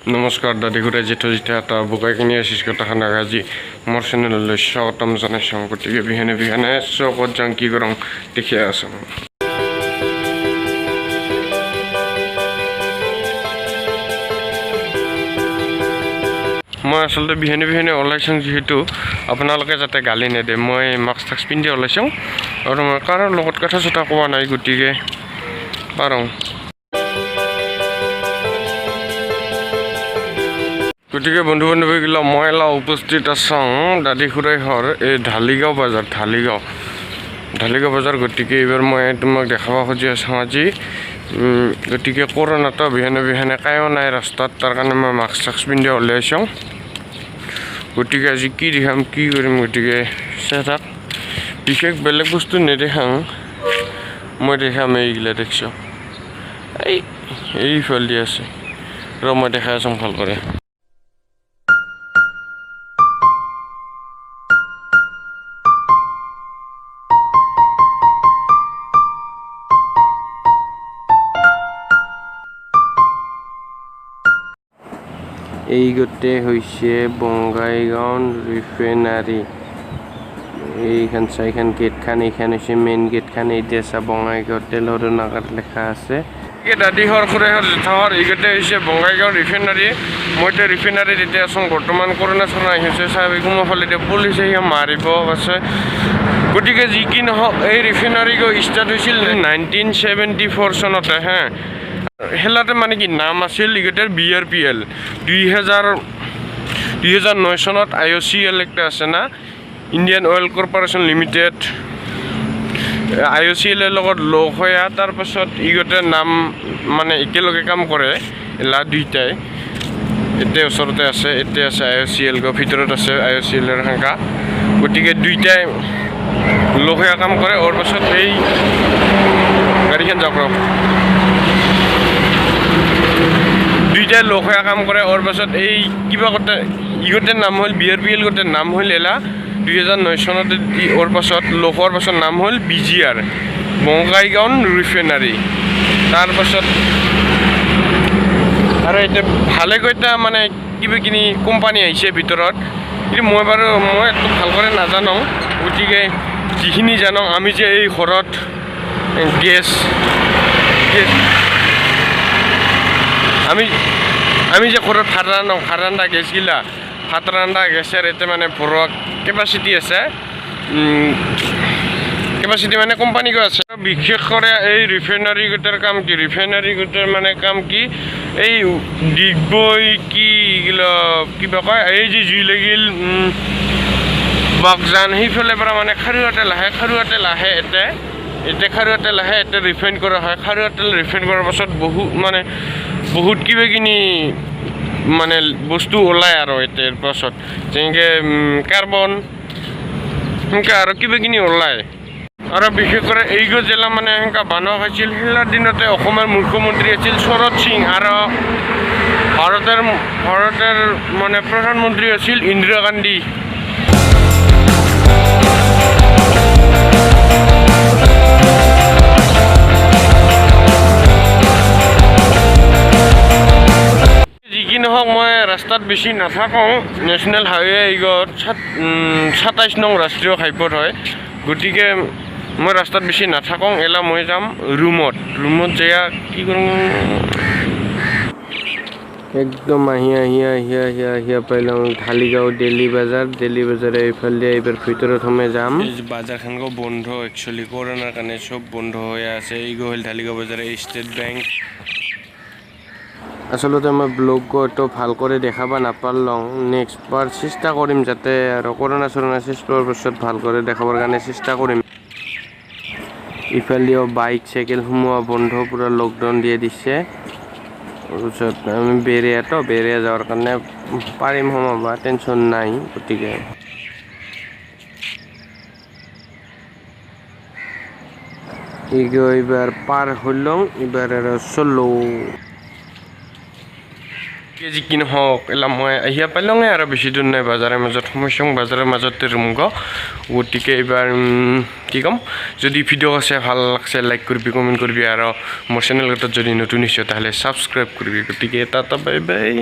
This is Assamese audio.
নমস্কাৰ দাদিগুৰা জেঠু যেতিয়া এটা বোকাই কিনি আছিছ কথাখানা আজি মোৰ চেনেললৈ স্বাগতম জনাইছোঁ গতিকে বিহানে চকত যাওঁ কি কৰোঁ দেখি আছোঁ মই আচলতে বিহানে ওলাইছোঁ যিহেতু আপোনালোকে যাতে গালি নেদে মই মাস্ক টাস্ক পিন্ধি ওলাইছোঁ আৰু মই কাৰো লগত কথা চথা কোৱা নাই গতিকে পাৰোঁ গতিকে বন্ধু বান্ধৱীগিলা মই এলা উপস্থিত আছোঁ দাদি খুৰাই ঘৰ এই ঢালিগাঁও বজাৰ গতিকে এইবাৰ মই তোমাক দেখাব খুজি আছোঁ আজি গতিকে কৰোণাটো বিহানে কায়ো নাই ৰাস্তাত তাৰ কাৰণে মই মাস্ক টাস্ক পিন্ধি ওলাইছোঁ গতিকে আজি কি দেখাম কি কৰিম গতিকে চাই থাক বিশেষ বেলেগ বস্তু নেদেখাওঁ মই দেখাম এইগিলা দেখিছোঁ এইফালে দি আছে ৰ মই দেখাই আছোঁ ভাল কৰে এই গোটে হৈছে বঙাইগাঁও ৰিফাইনাৰী এইখান চাইখান গেটখান এইখান হৈছে মেইন গেটখান এইটা আছে বঙাইগাঁও তেলৰ নাগাত লেখা আছে দাদি ঘৰ খুৰাই ঘৰ জেঠাঘৰ এইগতে হৈছে বঙাইগাঁও ৰিফাইনাৰী মই এতিয়া ৰিফাইনাৰীত এতিয়া আছোঁ বৰ্তমান কৰোণা আহিছে চাহ বেগুমৰ ফালে এতিয়া পুলিচে মাৰিব আছে গতিকে যি কি নহওক এই ৰিফাইনাৰীটো ষ্টাৰ্ট হৈছিল 1974 চনতে হে হেলাতে মানে কি নাম আছিল ইগতেৰ BRPL 2009 চনত IOCL একটা আছে না Indian oil corporation limited IOCL এৰ লগত লগ হয়া তাৰ পাছত ইগতেৰ নাম মানে একেলগে কাম কৰে এলা দুইটাই এতে ওচৰতে আছে এতে আছে IOCL গো ভিতৰত আছে IOCL এৰ হাঙ্কা গতিকে দুইটাই লগ হয়া কাম কৰে ওৰ পাছত এই গাড়ীখন যাওক দুইটাই লগ হয়া কাম কৰে ওৰ পাছত এই কিবা কথা ইগতেৰ নাম হল BRPL গতেৰ নাম হল এলা 2009 চনত ওৰ পাছত লগ হোৱাৰ পাছত নাম হল BGR বঙাইগাঁও ৰিফাইনাৰী তাৰ পাছত আৰু এটা ভালে কয়টা মানে কিবা কিনি কোম্পানী আহিছে ভিতৰত কিন্তু মই একটু ভাল কৰে নাজানো গতিকে যিখিনি জানো আমি যে এই ঘৰত গেছ আমি যে ঘৰত ভাত ৰান্ধা গেছগিলা ভাত ৰান্ধা গেছের এতে মানে ভরোয়া কেপাসিটি আছে কেপাসিটি মানে কোম্পানী গো আছে বিশেষ করে এই রিফাইনারি গোটের কাম কি রিফাইনারি গোটের মানে কাম কি এই ডিগবই কি এগুলো কিবা কয় এই যে জুই লাগিল বাগজান সেইফালে পৰা মানে খাৰুৱাতে লাহে এতে খাৰুৱাতে লাহে এতে ৰিফাইন কৰা হয় খাৰুৱাতে ৰিফাইন কৰাৰ পাছত বহুত কিবা কিনি মানে বস্তু ওলায় আৰু এতেৰ পাছত যেনেকৈ কাৰ্বন সেনেকৈ আৰু কিবা কিনি ওলায় আৰু বিশেষ কৰি এইগো জিলা মানে সেনেকৈ বানোৱা হৈছিল সেইলাৰ দিনতে অসমৰ মুখ্যমন্ত্ৰী আছিল শৰৎ সিং আৰু ভাৰতৰ মানে প্ৰধানমন্ত্ৰী আছিল ইন্দিৰা গান্ধী নহওক মই ৰাস্তাত বেছি নাথাকোঁ নেশ্যনেল হাইৱে এইগত 27 নং ৰাষ্ট্ৰীয় ঘাইপথ হয় গতিকে মই ৰাস্তাত বেছি নাথাকোঁ এলা মই যাম ৰুমত যাই কি কৰোঁ একদম আহিয়া পাইলাম ঢালিগাঁও ডেইলি বজাৰ এইফালে এইবাৰ ভিতৰত সোমাই যাম বাজাৰখন বন্ধ একচুৱেলি কৰোণাৰ কাৰণে চব বন্ধ হৈ আছে এইগো হ'ল ঢালিগাঁও বজাৰ ষ্টেট বেংক আসলতে মই ব্লগটো এত ভাল করে দেখাবা নাপারলাম নেক্সট বার চেষ্টা করিম যাতে আর করোনা শেষ হওয়ার পাছত ভাল করে দেখাবার কারণে চেষ্টা করিম ইফালেও বাইক সাইকেল সোমোৱা বন্ধ পুৰা লকডাউন দিয়ে দিছে তাৰপিছত আমি বেৰিয়া যাওয়াৰ কাৰণে পাৰিম সোমাবা টেনশন নাই গতিকে এইবাৰ পাৰ হইলাম এবাৰ আৰ চলো কেজি কি নহওক এলা মই আহিয়া পাইলঙে আৰু বেছি দূৰ নাই বাজাৰৰ মাজত সোমাইছোঁ বাজাৰৰ মাজতে ৰুম গতিকে এইবাৰ কি ক'ম যদি ভিডিঅ' আছে ভাল লাগছে লাইক কৰিবি কমেণ্ট কৰিবি আৰু মোৰ চেনেলটোত যদি নতুন হৈছে তাহলে সাবস্ক্ৰাইব কৰিবি গতিকে এটা বাই বাই